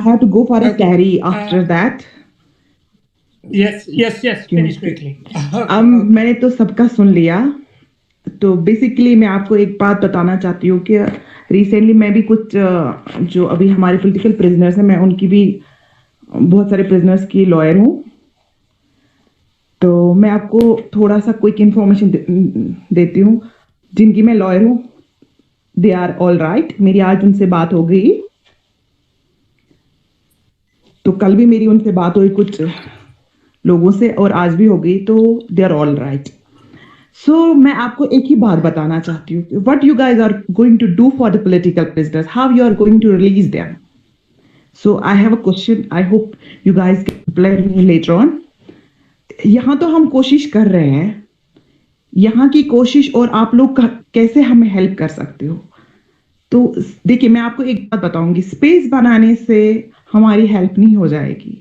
I have to go for a Okay. carry after that. Yes. Finish क्योंकि quickly. अब Okay. मैंने तो सबका सुन लिया, तो बेसिकली मैं आपको एक बात बताना चाहती हूँ कि रिसेंटली मैं भी कुछ जो अभी हमारे पॉलिटिकल प्रिजनर्स हैं, मैं उनकी भी बहुत सारे प्रिजनर्स की लॉयर हूँ। तो मैं आपको थोड़ा सा क्विक इन्फॉर्मेशन देती हूँ। जिनकी मैं लॉयर हूँ, दे आर ऑल राइट। मेरी आज उनसे बात हो गई, तो कल भी मेरी उनसे बात हुई कुछ लोगों से, और आज भी हो गई, तो they are all right. So मैं आपको एक ही बात बताना चाहती हूँ, what you guys are going to do for the political prisoners, how you are going to release them. So I have a question, I hope you guys can reply me later on. यहाँ तो हम कोशिश कर रहे हैं, यहाँ की कोशिश और आप लोग कैसे हमें हेल्प कर सकते हो। तो देखिए, मैं आपको एक बात बताऊंगी, स्पेस बनाने से हमारी हेल्प नहीं हो जाएगी,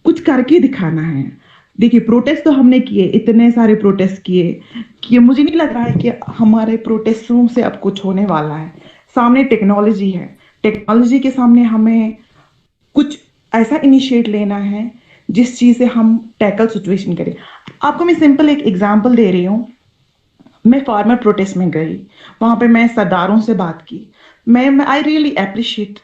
कुछ करके दिखाना है। देखिए, प्रोटेस्ट तो हमने किए, इतने सारे प्रोटेस्ट किए कि मुझे नहीं लग रहा है कि हमारे प्रोटेस्टों से अब कुछ होने वाला है। सामने टेक्नोलॉजी है, टेक्नोलॉजी के सामने हमें कुछ ऐसा इनिशिएट लेना है जिस चीज से हम टैकल सिचुएशन करें। आपको मैं सिंपल एक एग्जांपल दे रही हूँ। मैं फार्मर प्रोटेस्ट में गई, वहां पे मैं सरदारों से बात की। मैं I really appreciate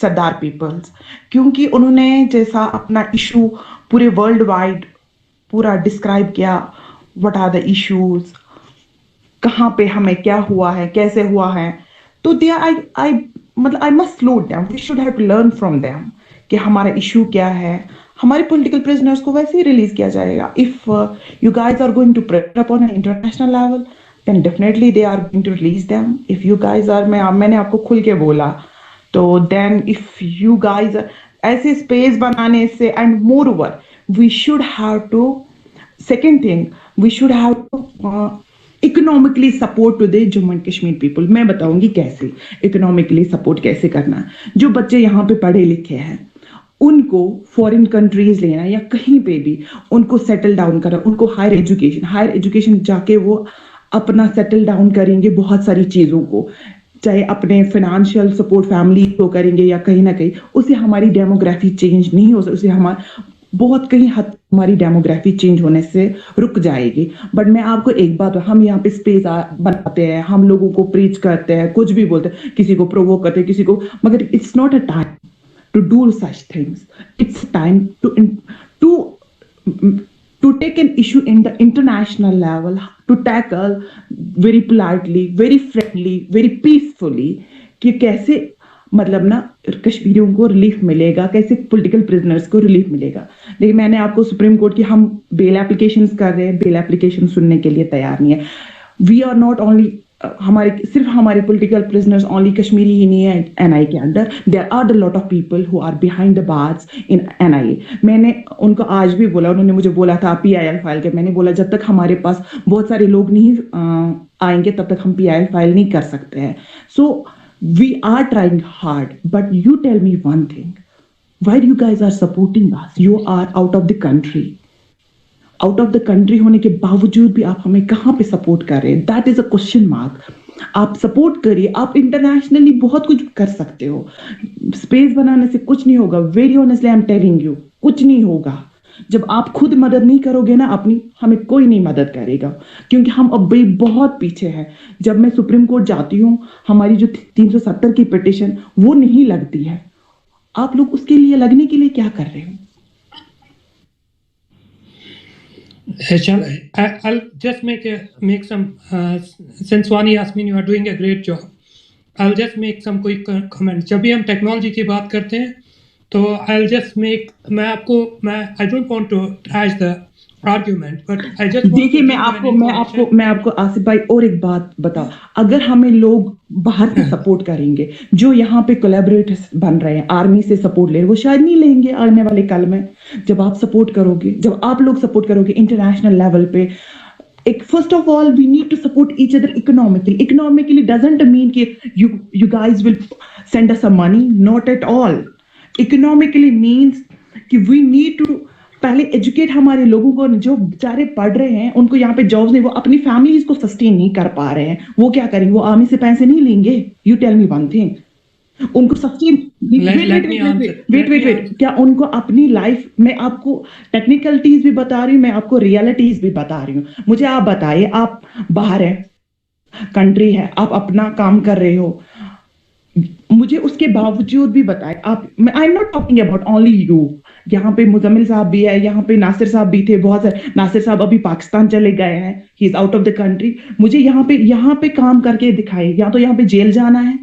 Sardar peoples, क्योंकि उन्होंने जैसा अपना इशू पूरे वर्ल्ड वाइड पूरा डिस्क्राइब किया, व्हाट आर द इश्यूज, कहाँ पे हमें क्या हुआ है, कैसे हुआ है। तो दे आई मतलब I must slow them, we should have to learn from them कि हमारा इशू क्या है। हमारे पॉलिटिकल प्रिजनर्स को वैसे ही रिलीज किया जाएगा। If you guys are going to pressure upon an international level, then definitely they are going to release them. If you guys are, मैंने आपको खुल के बोला, तो देन इफ यू गाइज ऐसे स्पेस बनाने से, and moreover we should have to, second thing, we should have to economically support to the Jammu and Kashmir people. मैं बताऊंगी कैसे इकोनॉमिकली सपोर्ट कैसे करना है। जो बच्चे यहाँ पे पढ़े लिखे हैं, उनको फॉरेन कंट्रीज लेना या कहीं पे भी उनको सेटल डाउन करना, उनको हायर एजुकेशन जाके वो अपना सेटल डाउन करेंगे बहुत सारी चीजों को, चाहे अपने फाइनेंशियल सपोर्ट फैमिली को करेंगे या कहीं ना कहीं, उससे हमारी डेमोग्राफी चेंज नहीं हो सकती, उससे हमारा बहुत कहीं हद हमारी डेमोग्राफी चेंज होने से रुक जाएगी। बट मैं आपको एक बात, हम यहाँ पे स्पेस बनाते हैं, हम लोगों को प्रीच करते हैं, कुछ भी बोलते हैं, किसी को प्रोवोक करते हैं, किसी को, मगर it's not a time to do such things. It's time to to take an issue in the international level, to tackle very politely, very friendly, very peacefully कि कैसे मतलब ना कश्मीरियों को रिलीफ मिलेगा, कैसे पॉलिटिकल प्रिजनर्स को रिलीफ मिलेगा। लेकिन मैंने आपको सुप्रीम कोर्ट की हम बेल एप्लीकेशंस कर रहे हैं, बेल एप्लीकेशन सुनने के लिए तैयार नहीं है। वी आर नॉट ओनली, हमारे सिर्फ हमारे पॉलिटिकल प्रिजनर्स ओनली कश्मीरी ही नहीं है एनआई के अंदर, there are the lot of people who are behind the bars in NI. मैंने उनको आज भी बोला, उन्होंने मुझे बोला था पीआईएल फाइल के, मैंने बोला जब तक हमारे पास बहुत सारे लोग नहीं आएंगे तब तक हम पीआईएल फाइल नहीं कर सकते हैं। So we are trying hard, but you tell me one thing, why you guys are supporting us? You are out of the country, out of the country होने के बावजूद भी आप हमें कहाँ पे सपोर्ट कर रहे हैं? That is a question mark. आप सपोर्ट करिए, आप इंटरनेशनली बहुत कुछ कर सकते हो। स्पेस बनाने से कुछ नहीं होगा, very honestly I am telling you, कुछ नहीं होगा। जब आप खुद मदद नहीं करोगे ना अपनी, हमें कोई नहीं मदद करेगा, क्योंकि हम अब भी बहुत पीछे हैं। जब मैं सुप्रीम कोर्ट जाती हूँ, हमारी जो 370 की पिटिशन वो नहीं लगती है। आप लोग उसके लिए लगने के लिए क्या कर रहे हो? I'll just make some. Since Wani asked me, you are doing a great job. I'll just make some quick comments. जब भी हम टेक्नोलॉजी की बात करते हैं, तो I'll just make, I don't want to trash the argument, but I just want देखिए, to मैं आपको आसिफ भाई और एक बात बताओ, अगर हमें लोग बाहर से सपोर्ट करेंगे, जो यहाँ पे कोलैबोरेटर्स बन रहे हैं, आर्मी से सपोर्ट ले रहे हैं, वो शायद नहीं लेंगे आने वाले कल में। जब आप सपोर्ट करोगे, जब आप लोग सपोर्ट करोगे इंटरनेशनल लेवल पे, एक first of all we need to support each other economically. Economically doesn't mean कि you guys will send us some money, not at all. Economically means कि वी नीड टू पहले educate हमारे लोगों को, जो बेचारे पढ़ रहे हैं उनको यहाँ पे जॉब्स नहीं, वो अपनी फैमिलीज को सस्टेन नहीं कर पा रहे हैं, वो क्या करेंगे? वो आर्मी से पैसे नहीं लेंगे? You tell me one thing, उनको सबसे let me answer. वेट, क्या उनको अपनी लाइफ में, आपको टेक्निकलिटीज भी बता रही हूँ मैं, आपको रियलिटीज भी बता रही हूँ। मुझे आप बताइए, आप बाहर है, कंट्री है, आप अपना काम कर रहे हो, मुझे उसके बावजूद भी बताएं आप, I am not talking about only you, यहाँ पे मुजम्मिल साहब भी है, यहाँ पे नासिर साहब भी थे, बहुत सारे, नासिर साहब अभी पाकिस्तान चले गए हैं, he is out of the country. मुझे यहाँ पे काम करके दिखाए, या तो यहाँ पे जेल जाना है,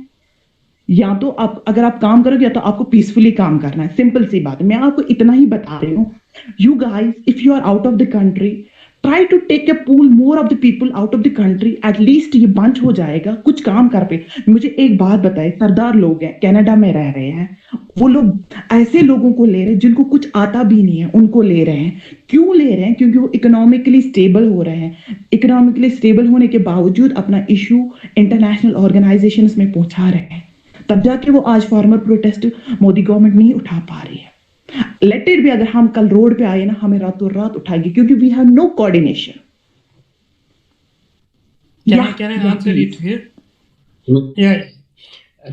या तो आप, अगर आप काम करोगे, या तो आपको पीसफुली काम करना है, सिंपल सी बात है। मैं आपको इतना ही बता रही हूँ। You guys, if you are out of the country, try to take a pool more of the people out of the country, at least ये बंच हो जाएगा, कुछ काम कर पे। मुझे एक बात बताए, सरदार लोग हैं, कनाडा में रह रहे हैं, वो लोग ऐसे लोगों को ले रहे हैं जिनको कुछ आता भी नहीं है, उनको ले रहे हैं। क्यों ले रहे हैं? क्योंकि वो इकोनॉमिकली स्टेबल हो रहे हैं। इकोनॉमिकली स्टेबल होने के बावजूद अपना इशू इंटरनेशनल ऑर्गेनाइजेशंस में पहुंचा रहे हैं, तब जाके वो आज फार्मर प्रोटेस्ट मोदी गवर्नमेंट नहीं उठा पा रही है। लेट इट भी, अगर हम कल रोड पे आए ना, हमें रातों रात उठाएगी, क्योंकि we have no coordination. Can I answer it here? Yeah,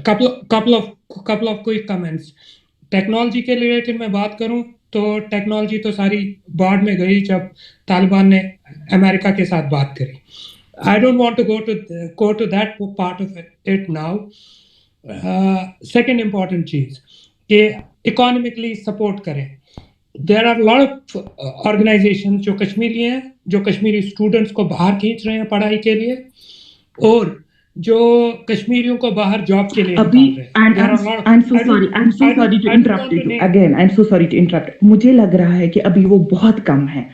couple of quick comments. Technology के रिलेटेड मैं बात करूं तो टेक्नोलॉजी तो सारी बाढ़ में गई जब तालिबान ने अमेरिका के साथ बात करी। I don't want to go to that part of it now. Second important चीज कि इकोनॉमिकली सपोर्ट करें। There are lot of organisation जो कश्मीरी हैं, जो कश्मीरी स्टूडेंट्स को बाहर खींच रहे हैं पढ़ाई के लिए, और जो कश्मीरियों को बाहर जॉब के लिए अभी, निकाल रहे हैं। I'm so sorry to interrupt you again. I'm so sorry to interrupt. मुझे लग रहा है कि अभी वो बहुत कम है।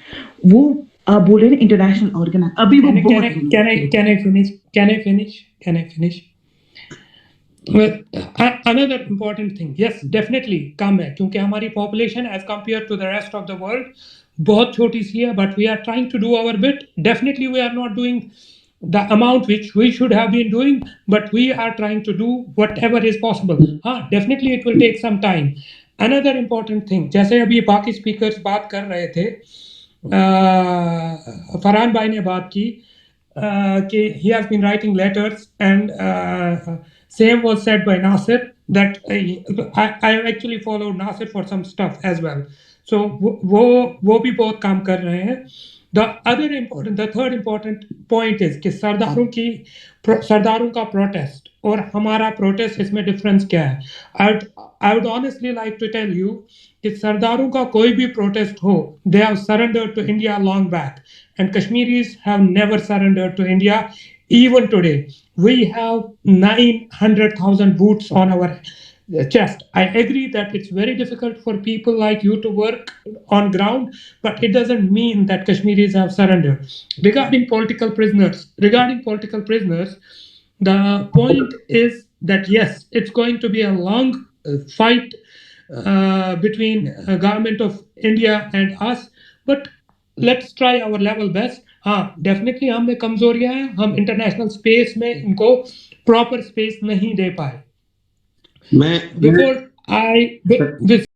वो आप बोल रहे हैं इंटरनेशनल ऑर्गेनाइज, अभी वो बहुत। Can I finish? Well, another important thing, yes, definitely कम है, क्योंकि हमारी population as compared to the rest of the world बहुत छोटी सी है, but we are trying to do our bit. Definitely we are not doing the amount which we should have been doing, but we are trying to do whatever is possible. Definitely it will take some time. Another important thing, जैसे अभी बाकी speakers बात कर रहे थे, फरहान भाई ने बात की कि he has been writing letters, and same was said by Nasir that I have actually followed Nasir for some stuff as well. So वो भी बहुत काम कर रहे हैं। The third important point is कि सरदारों का प्रोटेस्ट और हमारा प्रोटेस्ट, इसमें डिफरेंस क्या है? I would honestly like to tell you कि सरदारों का कोई भी प्रोटेस्ट हो, they have surrendered to India long back, and Kashmiris have never surrendered to India. Even today, we have 900,000 boots on our chest. I agree that it's very difficult for people like you to work on ground, but it doesn't mean that Kashmiris have surrendered. Regarding political prisoners, the point is that yes, it's going to be a long fight between government of India and us, but let's try our level best. हाँ, definitely हम में कमजोरियां हैं, हम international space में इनको proper space नहीं दे पाए। मैं बिफोर आई